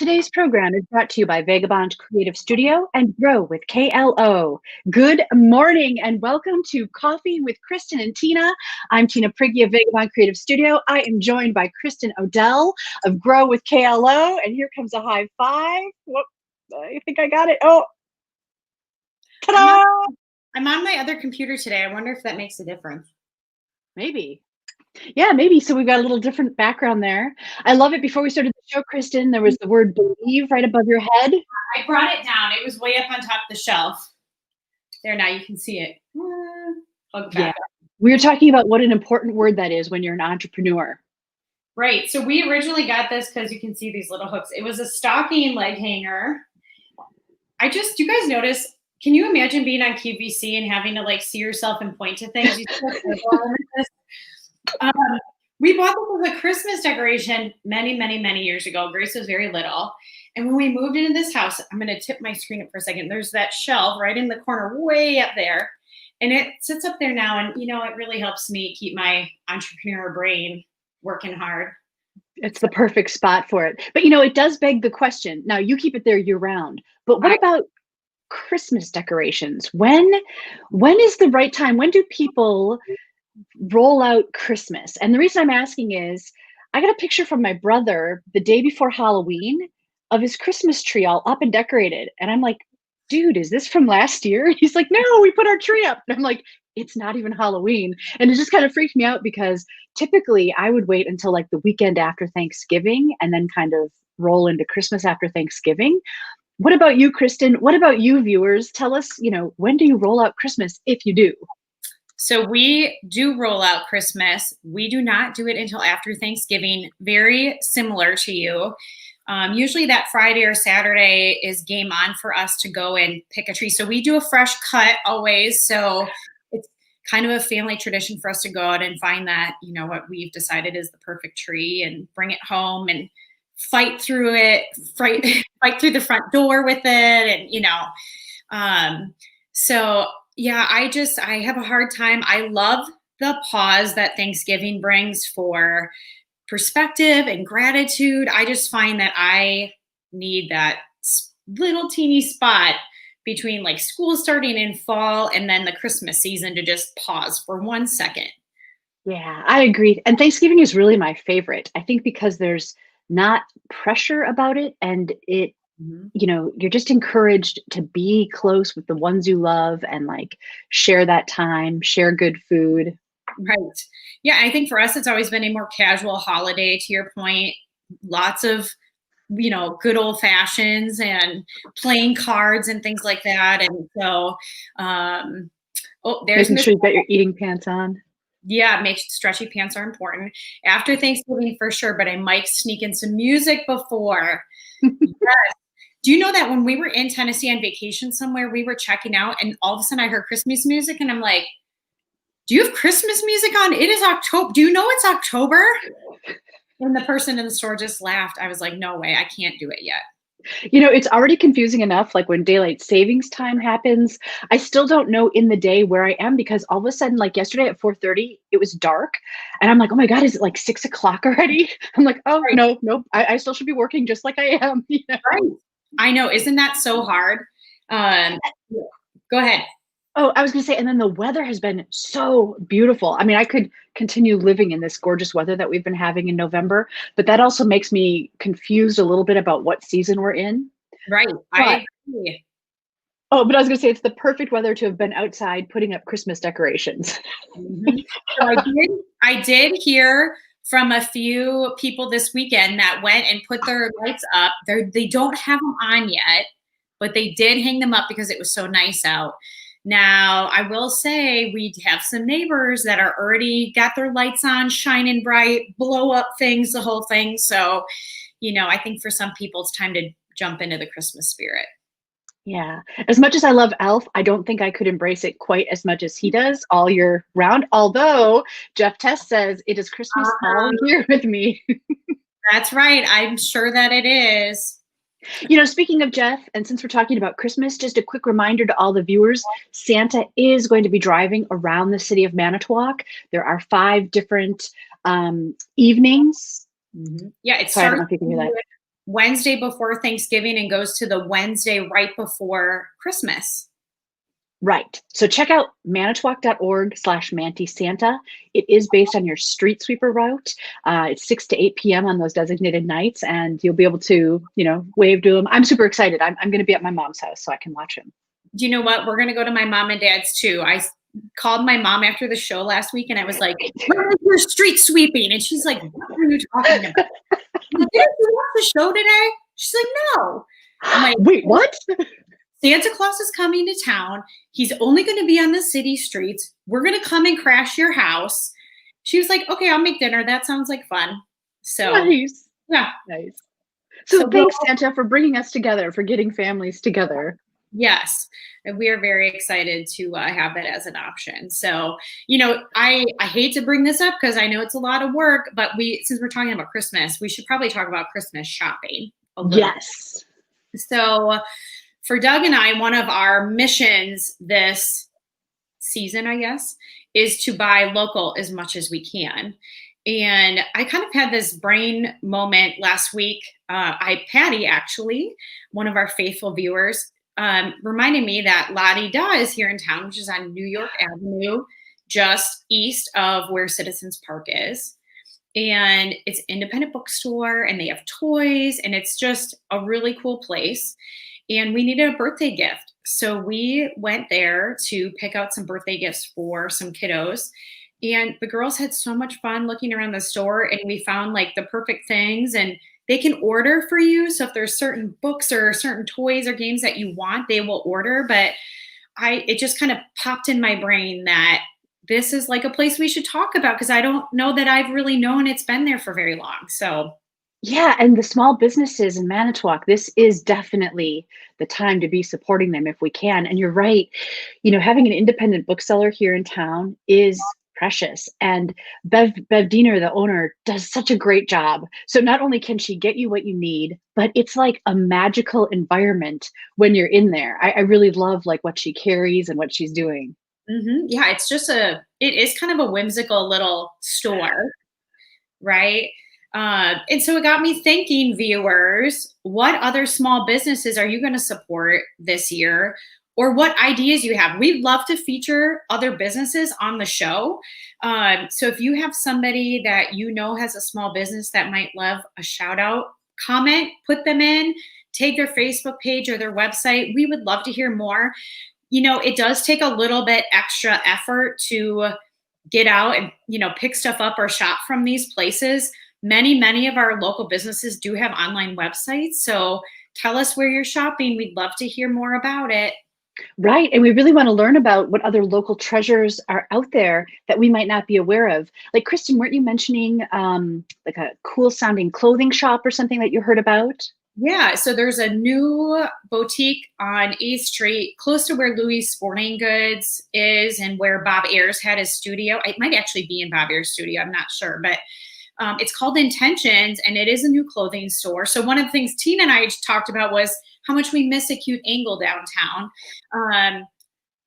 Today's program is brought to you by Vagabond Creative Studio and Grow with KLO. Good morning and welcome to Coffee with Kristin and Tina. I'm Tina Prigge of Vagabond Creative Studio. I am joined by Kristin Odell of Grow with KLO. And here comes a high five. Whoop, I think I got it. Oh, ta-da! I'm on my other computer today. I wonder if that makes a difference. Maybe. Yeah, maybe. So we've got a little different background there. I love it. Before we started the show, Kristin, there was the word believe right above your head. I brought it down. It was way up on top of the shelf. There, now you can see it. Yeah. We were talking about what an important word that is when you're an entrepreneur. Right. So we originally got this because you can see these little hooks. It was a stocking leg hanger. Do you guys notice? Can you imagine being on QVC and having to like see yourself and point to things? We bought this as a Christmas decoration many, many, many years ago. Grace was very little. And when we moved into this house, I'm going to tip my screen up for a second. There's that shelf right in the corner, way up there. And it sits up there now. And, you know, it really helps me keep my entrepreneur brain working hard. It's the perfect spot for it. But, you know, it does beg the question. Now, you keep it there year round. But what about Christmas decorations? When is the right time? When do people roll out Christmas? And the reason I'm asking is I got a picture from my brother the day before Halloween of his Christmas tree all up and decorated. And I'm like, dude, is this from last year? He's like, no, we put our tree up. And I'm like, it's not even Halloween. And it just kind of freaked me out because typically I would wait until like the weekend after Thanksgiving and then kind of roll into Christmas after Thanksgiving. What about you, Kristin? What about you, viewers? Tell us, you know, when do you roll out Christmas if you do? So we do roll out Christmas. We do not do it until after Thanksgiving, very similar to you. Usually that Friday or Saturday is game on for us to go and pick a tree. So we do a fresh cut always. So it's kind of a family tradition for us to go out and find that, you know, what we've decided is the perfect tree and bring it home and fight through it, fight through the front door with it. And, you know, so yeah, I have a hard time. I love the pause that Thanksgiving brings for perspective and gratitude. I just find that I need that little teeny spot between like school starting in fall and then the Christmas season to just pause for 1 second. Yeah, I agree. And Thanksgiving is really my favorite. I think because there's not pressure about it and it, you know, you're just encouraged to be close with the ones you love and like share that time, share good food. Right. Yeah, I think for us, it's always been a more casual holiday, to your point. Lots of, you know, good old fashions and playing cards and things like that. And so, there's making sure you've got your eating pants on. Yeah, stretchy pants are important. After Thanksgiving for sure, but I might sneak in some music before. Yes. Do you know that when we were in Tennessee on vacation somewhere, we were checking out and all of a sudden I heard Christmas music and I'm like, do you have Christmas music on? It is October. Do you know it's October? And the person in the store just laughed. I was like, no way, I can't do it yet. You know, it's already confusing enough. Like when daylight savings time happens, I still don't know in the day where I am because all of a sudden, like yesterday at 4:30, it was dark. And I'm like, oh my God, is it like 6 o'clock already? I'm like, oh, right. Nope. I still should be working just like I am. You know? Right. I know. Isn't that so hard? Go ahead. Oh, I was going to say, and then the weather has been so beautiful. I mean, I could continue living in this gorgeous weather that we've been having in November, but that also makes me confused a little bit about what season we're in. Right. I agree. Oh, but I was going to say, it's the perfect weather to have been outside putting up Christmas decorations. So I did hear from a few people this weekend that went and put their lights up. They don't have them on yet, but they did hang them up because it was so nice out. Now, I will say we have some neighbors that are already got their lights on, shining bright, blow up things, the whole thing. So, you know, I think for some people it's time to jump into the Christmas spirit. Yeah. As much as I love Elf, I don't think I could embrace it quite as much as he does all year round. Although Jeff Test says it is Christmas all year with me. That's right. I'm sure that it is. You know, speaking of Jeff, and since we're talking about Christmas, just a quick reminder to all the viewers, Santa is going to be driving around the city of Manitowoc. There are 5 different evenings. Yeah, it starts Wednesday before Thanksgiving and goes to the Wednesday right before Christmas. Right. So check out manitowoc.org/Manti Santa. It is based on your street sweeper route. It's 6 to 8 p.m. on those designated nights, and you'll be able to, wave to him. I'm super excited. I'm going to be at my mom's house so I can watch him. Do you know what? We're going to go to my mom and dad's too. I called my mom after the show last week and I was like, "Where is your street sweeping?" And she's like, "What are you talking about?" Did you watch the show today? She's like, "No." I'm like, "Wait, what?" Santa Claus is coming to town. He's only going to be on the city streets. We're going to come and crash your house. She was like, "Okay, I'll make dinner. That sounds like fun." So nice. Yeah. Nice. So thanks, Santa, for bringing us together, for getting families together. Yes. And we are very excited to have that as an option. So, I hate to bring this up because I know it's a lot of work, but since we're talking about Christmas, we should probably talk about Christmas shopping a little. Yes. So for Doug and I, one of our missions this season, I guess, is to buy local as much as we can. And I kind of had this brain moment last week. Patty, actually, one of our faithful viewers, reminded me that La Di Da is here in town, which is on New York Avenue, just east of where Citizens Park is. And it's an independent bookstore and they have toys and it's just a really cool place. And we needed a birthday gift. So we went there to pick out some birthday gifts for some kiddos. And the girls had so much fun looking around the store and we found like the perfect things, and they can order for you. So if there's certain books or certain toys or games that you want, they will order. But it just kind of popped in my brain that this is like a place we should talk about because I don't know that I've really known it's been there for very long. So yeah, and the small businesses in Manitowoc, this is definitely the time to be supporting them if we can. And you're right, having an independent bookseller here in town is precious. And Bev Diener, the owner, does such a great job. So not only can she get you what you need, but it's like a magical environment when you're in there. I really love like what she carries and what she's doing. Mm-hmm. Yeah, it is kind of a whimsical little store, right? And so it got me thinking, viewers, what other small businesses are you going to support this year? Or what ideas you have? We'd love to feature other businesses on the show. So if you have somebody that has a small business that might love a shout out, comment, put them in, tag their Facebook page or their website. We would love to hear more. It does take a little bit extra effort to get out and, pick stuff up or shop from these places. Many of our local businesses do have online websites. So tell us where you're shopping. We'd love to hear more about it. Right. And we really want to learn about what other local treasures are out there that we might not be aware of. Like, Kristin, weren't you mentioning like a cool sounding clothing shop or something that you heard about? Yeah. So there's a new boutique on 8th Street, close to where Louis Sporting Goods is and where Bob Ayers had his studio. It might actually be in Bob Ayers' studio. I'm not sure. But it's called Intentions, and it is a new clothing store. So one of the things Tina and I talked about was how much we miss a cute angle downtown.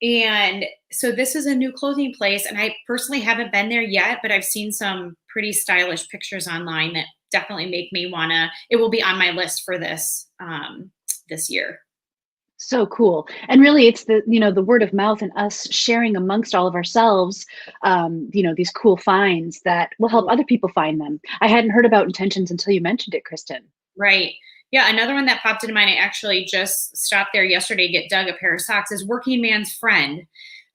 And so this is a new clothing place, and I personally haven't been there yet, but I've seen some pretty stylish pictures online that definitely make me it will be on my list for this year. So cool. And really it's the word of mouth and us sharing amongst all of ourselves, these cool finds that will help other people find them. I hadn't heard about Intentions until you mentioned it, Kristin. Right. Yeah. Another one that popped into mind, I actually just stopped there yesterday to get Doug a pair of socks, is Working Man's Friend.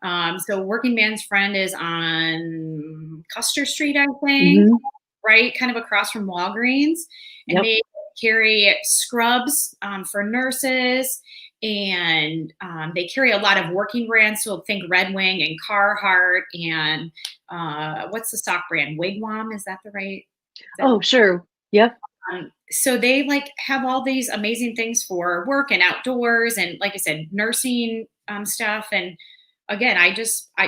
So Working Man's Friend is on Custer Street, I think, right? Kind of across from Walgreens. And they carry scrubs for nurses. And they carry a lot of working brands. So think Red Wing and Carhartt and what's the sock brand? Wigwam, is that the right? Oh, sure. Yep. So they have all these amazing things for work and outdoors and, like I said, nursing stuff. And again,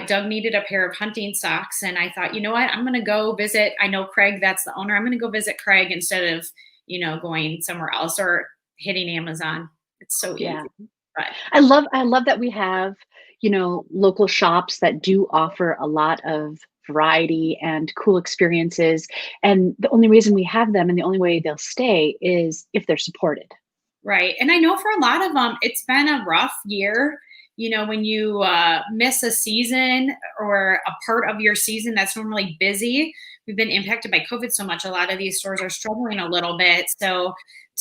Doug needed a pair of hunting socks, and I thought, you know what, I'm going to go visit. I know Craig, that's the owner. I'm going to go visit Craig instead of, going somewhere else or hitting Amazon. It's so easy. Yeah. But I love that we have, local shops that do offer a lot of variety and cool experiences. And the only reason we have them and the only way they'll stay is if they're supported. Right. And I know for a lot of them, it's been a rough year. When you miss a season or a part of your season that's normally busy, we've been impacted by COVID so much. A lot of these stores are struggling a little bit. So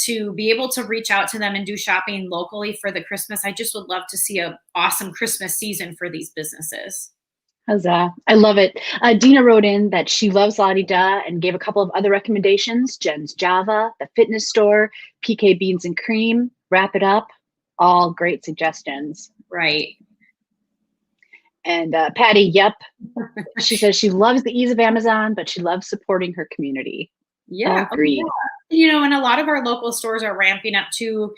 to be able to reach out to them and do shopping locally for the Christmas, I just would love to see an awesome Christmas season for these businesses. Huzzah. I love it. Dina wrote in that she loves La Di Da and gave a couple of other recommendations: Jen's Java, the fitness store, PK Beans and Cream, Wrap It Up. All great suggestions. Right. And Patty, yep. She says she loves the ease of Amazon, but she loves supporting her community. Yeah. Agreed. And a lot of our local stores are ramping up to,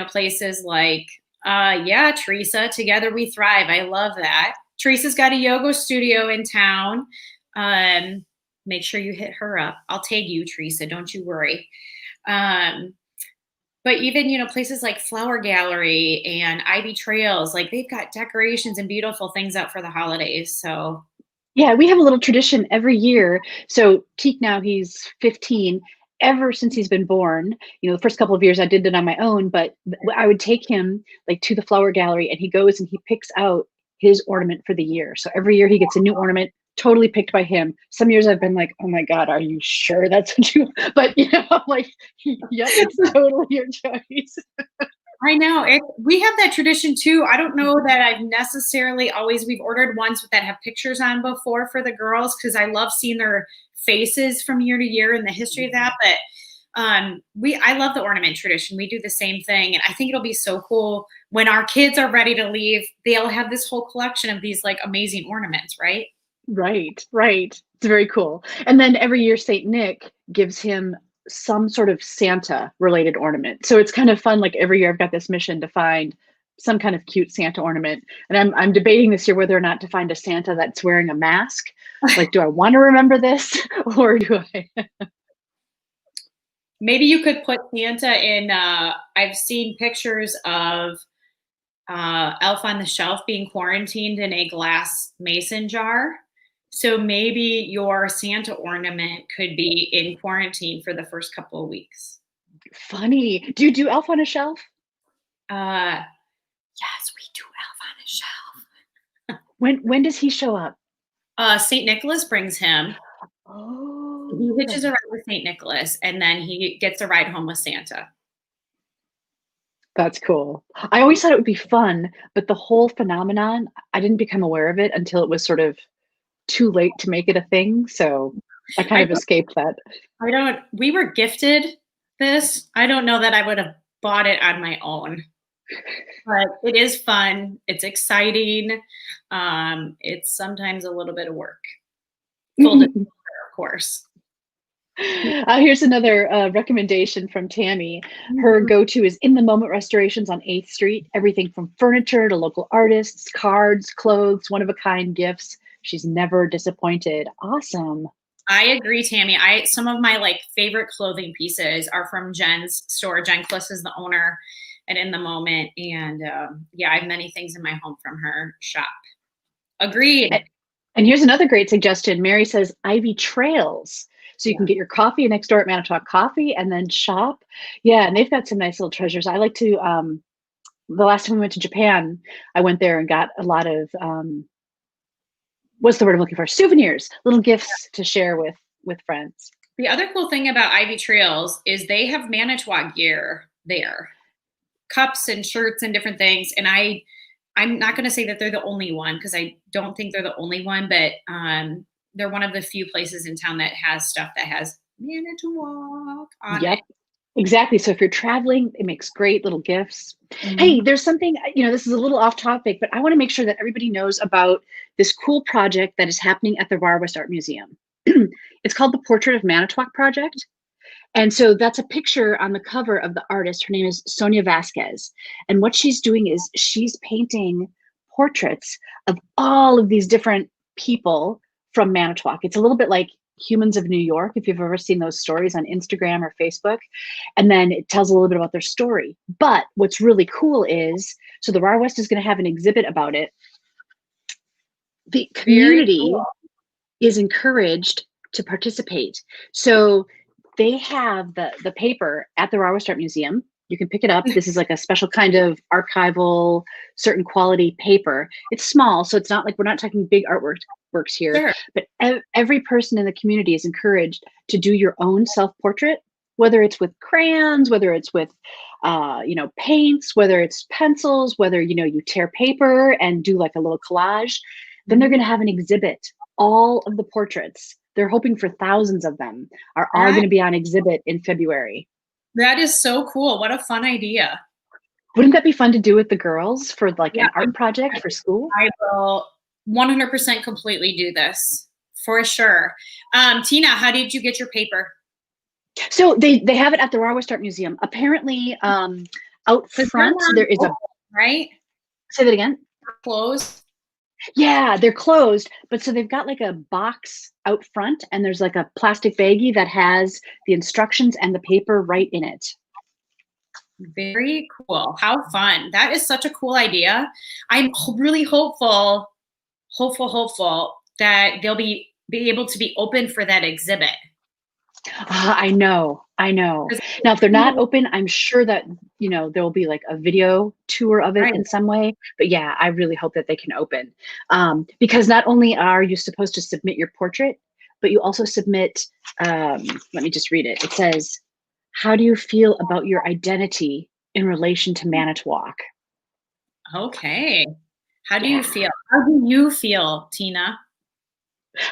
places like, Teresa, Together We Thrive. I love that. Teresa's got a yoga studio in town. Make sure you hit her up. I'll tag you, Teresa. Don't you worry. But even, places like Flower Gallery and Ivy Trails, like they've got decorations and beautiful things out for the holidays. So yeah, we have a little tradition every year. So Teak, now he's 15. Ever since he's been born, the first couple of years I did it on my own, but I would take him like to the Flower Gallery and he goes and he picks out his ornament for the year. So every year he gets a new ornament, totally picked by him. Some years I've been like, oh my God, are you sure that's what you, but like, yeah, it's totally your choice. I know we have that tradition too. I don't know that I've necessarily we've ordered ones that have pictures on before for the girls, because I love seeing their faces from year to year and the history of that. But I love the ornament tradition. We do the same thing. And I think it'll be so cool when our kids are ready to leave, they'll have this whole collection of these like amazing ornaments, right? Right. It's very cool. And then every year Saint Nick gives him some sort of Santa related ornament. So it's kind of fun. Like every year I've got this mission to find some kind of cute Santa ornament. And I'm debating this year whether or not to find a Santa that's wearing a mask. Like, do I want to remember this or do I? Maybe you could put Santa in, I've seen pictures of Elf on the Shelf being quarantined in a glass mason jar. So maybe your Santa ornament could be in quarantine for the first couple of weeks. Funny. Do you do Elf on a Shelf? Yes, we do Elf on a Shelf. When does he show up? St. Nicholas brings him. Oh. He hitches a ride with St. Nicholas, and then he gets a ride home with Santa. That's cool. I always thought it would be fun, but the whole phenomenon, I didn't become aware of it until it was sort of too late to make it a thing. So I kind of escaped that. We were gifted this. I don't know that I would have bought it on my own, but it is fun. It's exciting. It's sometimes a little bit of work. Full of course. Here's another recommendation from Tammy. Her go-to is In the Moment Restorations on 8th Street. Everything from furniture to local artists, cards, clothes, one-of-a-kind gifts. She's never disappointed. Awesome. I agree, Tammy. Some of my favorite clothing pieces are from Jen's store. Jen Kliss is the owner at In the Moment. And I have many things in my home from her shop. Agreed. And here's another great suggestion. Mary says Ivy Trails. So you can get your coffee next door at Manitowoc Coffee and then shop. Yeah, and they've got some nice little treasures. I like to, the last time we went to Japan, I went there and got a lot of, what's the word I'm looking for? Souvenirs, little gifts to share with friends. The other cool thing about Ivy Trails is they have Manitowoc gear there. Cups and shirts and different things. And I'm not going to say that they're the only one, because I don't think they're the only one, but they're one of the few places in town that has stuff that has Manitowoc on it. Exactly. So if you're traveling, it makes great little gifts. Hey, there's something, this is a little off topic, but I want to make sure that everybody knows about this cool project that is happening at the Wild West Art Museum. It's called the Portrait of Manitowoc Project. And so that's a picture on the cover of the artist. Her name is Sonia Vasquez. And what she's doing is she's painting portraits of all of these different people from Manitowoc. It's a little bit like Humans of New York, if you've ever seen those stories on Instagram or Facebook. And then it tells a little bit about their story. But what's really cool is, so the Wild West is going to have an exhibit about it. The community, is encouraged to participate. So they have the paper at the Rawa Start Museum. You can pick it up. This is like a special kind of archival, certain quality paper. It's small, so it's not like we're not talking big artworks here. Sure. But every person in the community is encouraged to do your own self-portrait, whether it's with crayons, whether it's with paints, whether it's pencils, whether you tear paper and do like a little collage. Then they're going to have an exhibit. All of the portraits, they're hoping for thousands of them, are all going to be on exhibit in February. That is so cool. What a fun idea. Wouldn't that be fun to do with the girls for like an art project for school? I will 100% completely do this for sure. Tina, how did you get your paper? So they have it at the Rawa Start Museum. Apparently, out front there is a right. Say that again. Closed. Yeah, they're closed, but so they've got like a box out front, and there's like a plastic baggie that has the instructions and the paper right in it. Very cool. How fun. That is such a cool idea. I'm really hopeful that they'll be able to be open for that exhibit. I know. Now, if they're not open, I'm sure that, there will be like a video tour of it in some way. But yeah, I really hope that they can open. Because not only are you supposed to submit your portrait, but you also submit, let me just read it. It says, how do you feel about your identity in relation to Manitowoc? Okay. How do you feel? How do you feel, Tina?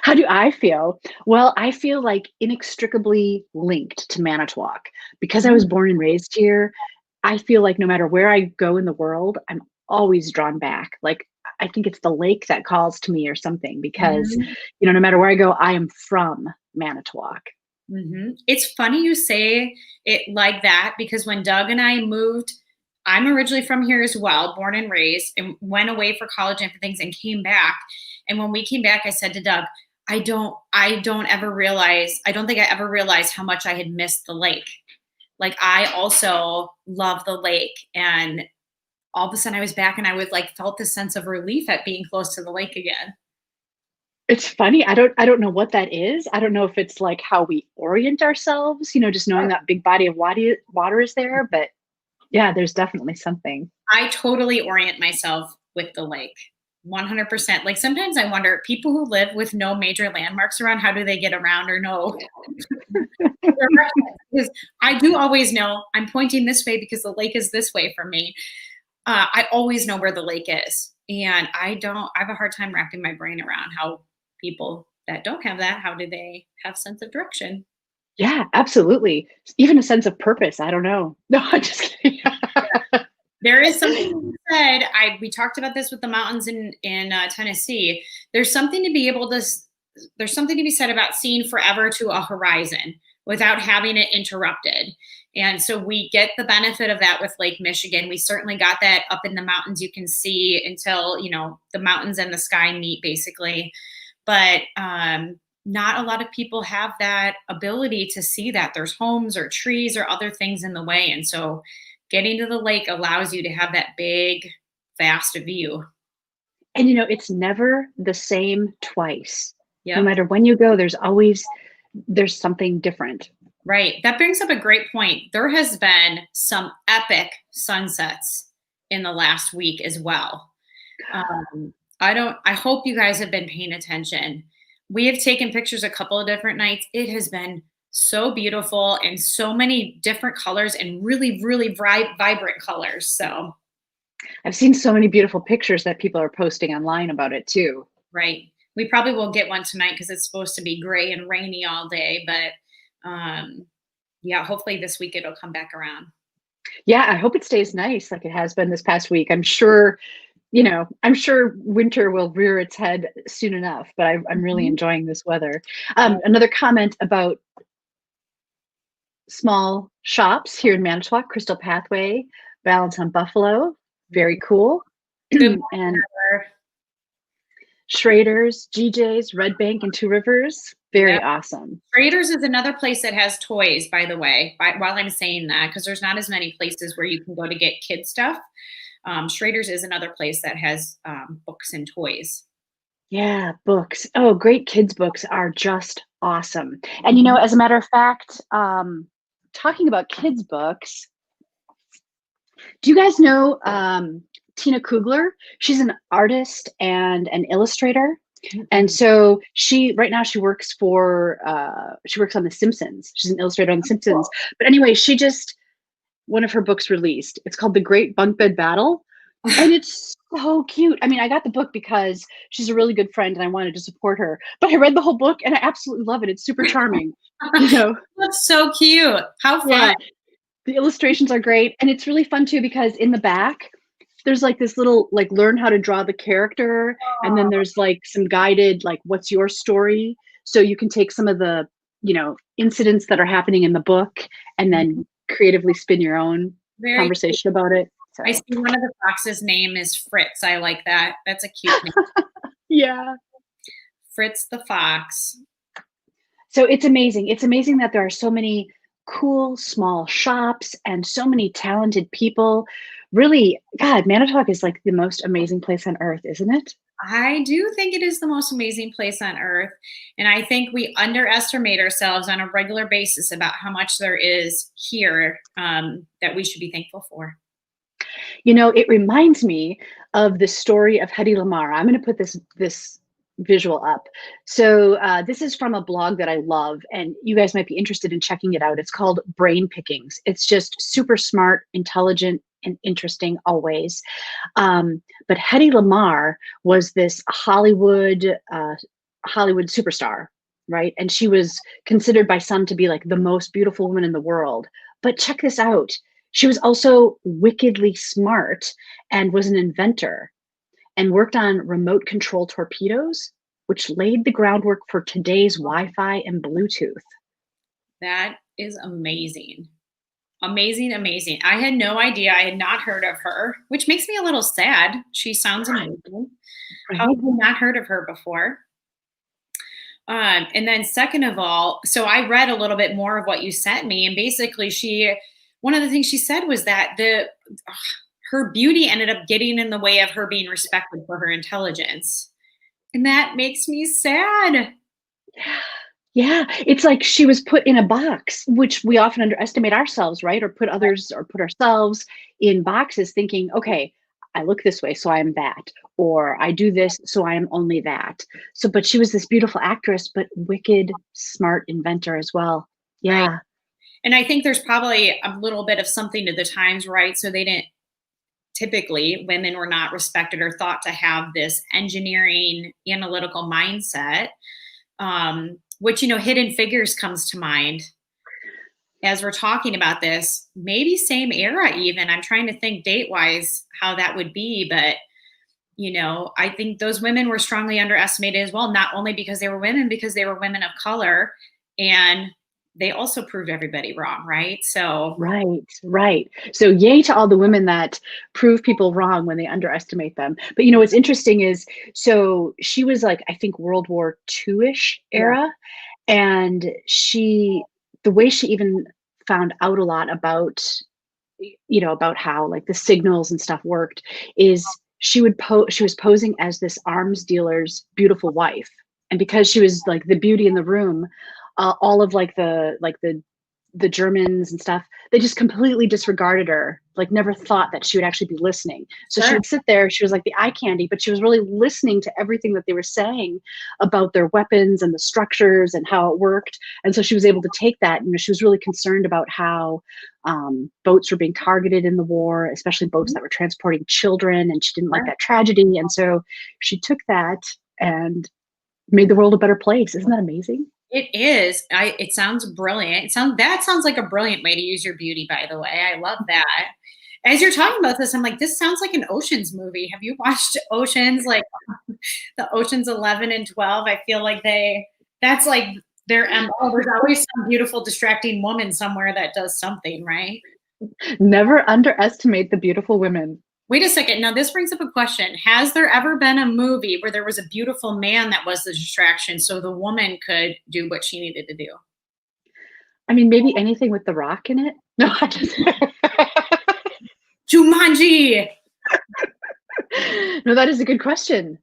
How do I feel? Well, I feel like inextricably linked to Manitowoc. Because I was born and raised here, I feel like no matter where I go in the world, I'm always drawn back. Like, I think it's the lake that calls to me or something, because, no matter where I go, I am from Manitowoc. It's funny you say it like that, because when Doug and I moved, I'm originally from here as well, born and raised, and went away for college and for things and came back. And when we came back, I said to Doug, I don't think I ever realized how much I had missed the lake. Like, I also love the lake. And all of a sudden I was back and I was like, felt this sense of relief at being close to the lake again. It's funny. I don't know what that is. I don't know if it's like how we orient ourselves, just knowing that big body of water is there. But yeah, there's definitely something. I totally orient myself with the lake. 100%. Like, sometimes I wonder, people who live with no major landmarks around, how do they get around or know? Because I do always know I'm pointing this way because the lake is this way for me. I always know where the lake is. And I have a hard time wrapping my brain around how people that don't have that, how do they have sense of direction? Yeah, absolutely. Even a sense of purpose. I don't know. No, I'm just kidding. There is something you said. We talked about this with the mountains in Tennessee. There's something to be said about seeing forever to a horizon without having it interrupted. And so we get the benefit of that with Lake Michigan. We certainly got that up in the mountains. You can see until, the mountains and the sky meet, basically. But not a lot of people have that ability to see that. There's homes or trees or other things in the way. And so getting to the lake allows you to have that big, vast view. And it's never the same twice. Yep. No matter when you go, there's something different. Right. That brings up a great point. There has been some epic sunsets in the last week as well. I hope you guys have been paying attention. We have taken pictures a couple of different nights. It has been so beautiful and so many different colors and really, really vibrant colors. So I've seen so many beautiful pictures that people are posting online about it too. Right. We probably will get one tonight because it's supposed to be gray and rainy all day. But yeah, hopefully this week it'll come back around. Yeah, I hope it stays nice like it has been this past week. I'm sure winter will rear its head soon enough, but I'm really enjoying this weather. Another comment about small shops here in Manitowoc, Crystal Pathway, Balance on Buffalo, very cool. And Schrader's, GJ's, Red Bank, and Two Rivers, very awesome. Schrader's is another place that has toys, by the way, while I'm saying that, because there's not as many places where you can go to get kid stuff. Schrader's is another place that has books and toys. Yeah, books. Oh, great kids books are just awesome. And Mhm. as a matter of fact, talking about kids books, do you guys know Tina Kugler? She's an artist and an illustrator. And Mm-mm. so she right now she works on The Simpsons. She's an illustrator on The Simpsons. Cool. But anyway, she just one of her books released. It's called The Great Bunk Bed Battle. And it's so cute. I mean, I got the book because she's a really good friend and I wanted to support her. But I read the whole book and I absolutely love it. It's super charming. You know, That's so cute. How fun. yeah, the illustrations are great. And it's really fun too because in the back, there's like this little like learn how to draw the character. And then Oh, there's like some guided, like, what's your story? So you can take some of the, incidents that are happening in the book and mhm. then creatively spin your own Very cute. conversation about it. I So, see one of the fox's name is Fritz. I like that. That's a cute name. yeah. Fritz the fox. So it's amazing. It's amazing that there are so many cool small shops and so many talented people. Really, God, Manitowoc is like the most amazing place on earth, isn't it? I do think it is the most amazing place on earth. And I think we underestimate ourselves on a regular basis about how much there is here that we should be thankful for. It reminds me of the story of Hedy Lamarr. I'm going to put this visual up. So this is from a blog that I love, and you guys might be interested in checking it out. It's called Brain Pickings. It's just super smart, intelligent, and interesting always. But Hedy Lamarr was this Hollywood superstar, right? And she was considered by some to be like the most beautiful woman in the world. But check this out. She was also wickedly smart and was an inventor and worked on remote control torpedoes, which laid the groundwork for today's Wi-Fi and Bluetooth. That is amazing. Amazing, amazing. I had no idea. I had not heard of her, which makes me a little sad. She sounds Right, amazing. How right. have we not heard of her before? And then second of all, so I read a little bit more of what you sent me, and basically one of the things she said was that her beauty ended up getting in the way of her being respected for her intelligence. And that makes me sad. Yeah, it's like she was put in a box, which we often underestimate ourselves, right? Or put others or put ourselves in boxes thinking, okay, I look this way, so I am that. Or I do this, so I am only that. So, but she was this beautiful actress, but wicked, smart inventor as well. Right. Yeah, And I think there's probably a little bit of something to the times, right? So they didn't typically, women were not respected or thought to have this engineering analytical mindset, which, Hidden Figures comes to mind as we're talking about this, maybe same era even. I'm trying to think date wise how that would be, but I think those women were strongly underestimated as well, not only because they were women, because they were women of color, and they also proved everybody wrong, right? So right, right. So, yay to all the women that prove people wrong when they underestimate them. But what's interesting is, so she was like, I think World War II-ish yeah, era. And the way she even found out a lot about, about how like the signals and stuff worked is she was posing as this arms dealer's beautiful wife. And because she was like the beauty in the room, all of like the Germans and stuff, they just completely disregarded her, like never thought that she would actually be listening. So she sure. would sit there, she was like the eye candy, but she was really listening to everything that they were saying about their weapons and the structures and how it worked. And so she was able to take that. She was really concerned about how boats were being targeted in the war, especially boats that were transporting children, and she didn't like Sure. that tragedy. And so she took that and made the world a better place. Isn't that amazing? It is. It sounds brilliant. That sounds like a brilliant way to use your beauty, by the way. I love that. As you're talking about this, I'm like, this sounds like an Oceans movie. Have you watched Oceans, like the Oceans 11 and 12? I feel like that's like their MO. There's always some beautiful, distracting woman somewhere that does something, right? Never underestimate the beautiful women. Wait a second. Now, this brings up a question. Has there ever been a movie where there was a beautiful man that was the distraction so the woman could do what she needed to do? I mean, maybe anything with The Rock in it. No, I just Jumanji. no. That is a good question.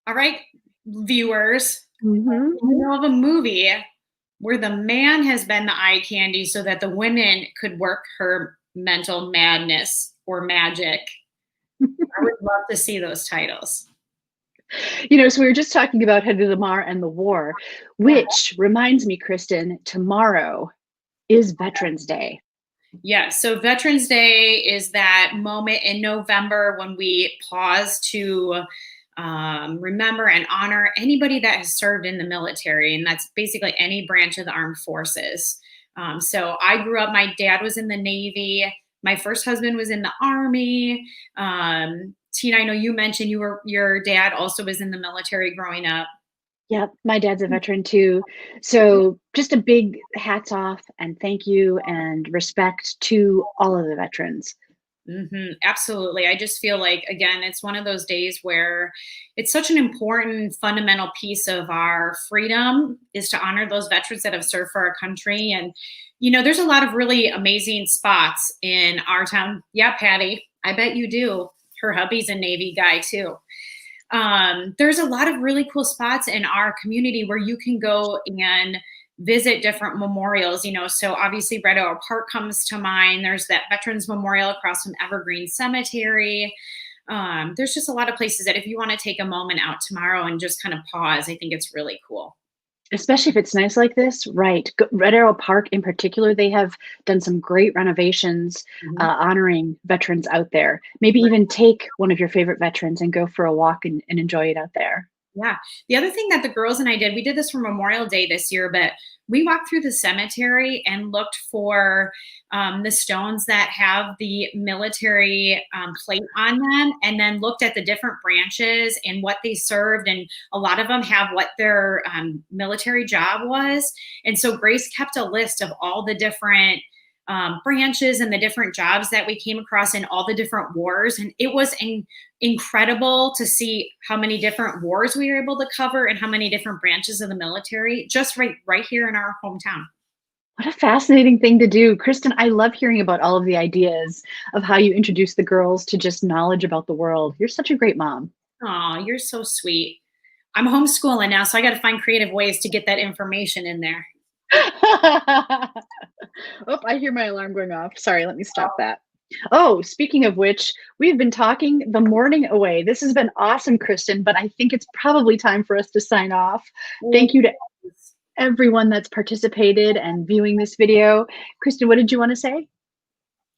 All right. viewers, Mhm. you know of a movie where the man has been the eye candy so that the women could work her mental madness or magic. I would love to see those titles. So we were just talking about Head of the Mar and the war, Yeah. which reminds me, Kristin, tomorrow is Veterans Day. Yeah, so Veterans Day is that moment in November when we pause to remember and honor anybody that has served in the military, and that's basically any branch of the armed forces. So I grew up, my dad was in the Navy, my first husband was in the Army. Tina, I know you mentioned your dad also was in the military growing up. Yep, my dad's a veteran too. So just a big hats off and thank you and respect to all of the veterans. Absolutely. I just feel like, again, it's one of those days where it's such an important fundamental piece of our freedom is to honor those veterans that have served for our country. And, there's a lot of really amazing spots in our town. Yeah, Patty, I bet you do. Her hubby's a Navy guy too. There's a lot of really cool spots in our community where you can go and visit different memorials, so obviously Red Arrow Park comes to mind. There's that Veterans Memorial across from Evergreen Cemetery. There's just a lot of places that if you want to take a moment out tomorrow and just kind of pause, I think it's really cool. Especially if it's nice like this, right? Red Arrow Park in particular, they have done some great renovations honoring veterans out there. Maybe even take one of your favorite veterans and go for a walk and enjoy it out there. Yeah. The other thing that the girls and I did, we did this for Memorial Day this year, but we walked through the cemetery and looked for the stones that have the military plate on them, and then looked at the different branches and what they served. And a lot of them have what their military job was. And so Grace kept a list of all the different branches and the different jobs that we came across in all the different wars. And it was incredible to see how many different wars we were able to cover and how many different branches of the military just right here in our hometown. What a fascinating thing to do. Kristin, I love hearing about all of the ideas of how you introduce the girls to just knowledge about the world. You're such a great mom. Oh, you're so sweet. I'm homeschooling now, so I got to find creative ways to get that information in there. Oh, I hear my alarm going off. Sorry, let me stop that. Oh, speaking of which, we've been talking the morning away. This has been awesome, Kristin, but I think it's probably time for us to sign off. Thank you to everyone that's participated and viewing this video. Kristin, what did you want to say?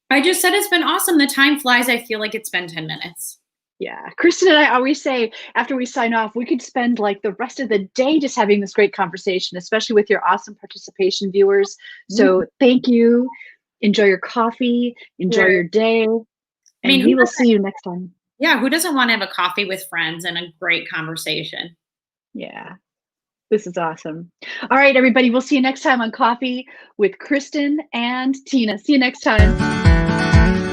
I just said it's been awesome. The time flies. I feel like it's been 10 minutes. Yeah, Kristin and I always say after we sign off, we could spend like the rest of the day just having this great conversation, especially with your awesome participation viewers. So thank you. Enjoy your coffee, enjoy your day, and we will see you next time. Yeah, who doesn't want to have a coffee with friends and a great conversation? Yeah, this is awesome. All right, everybody, we'll see you next time on Coffee with Kristin and Tina. See you next time.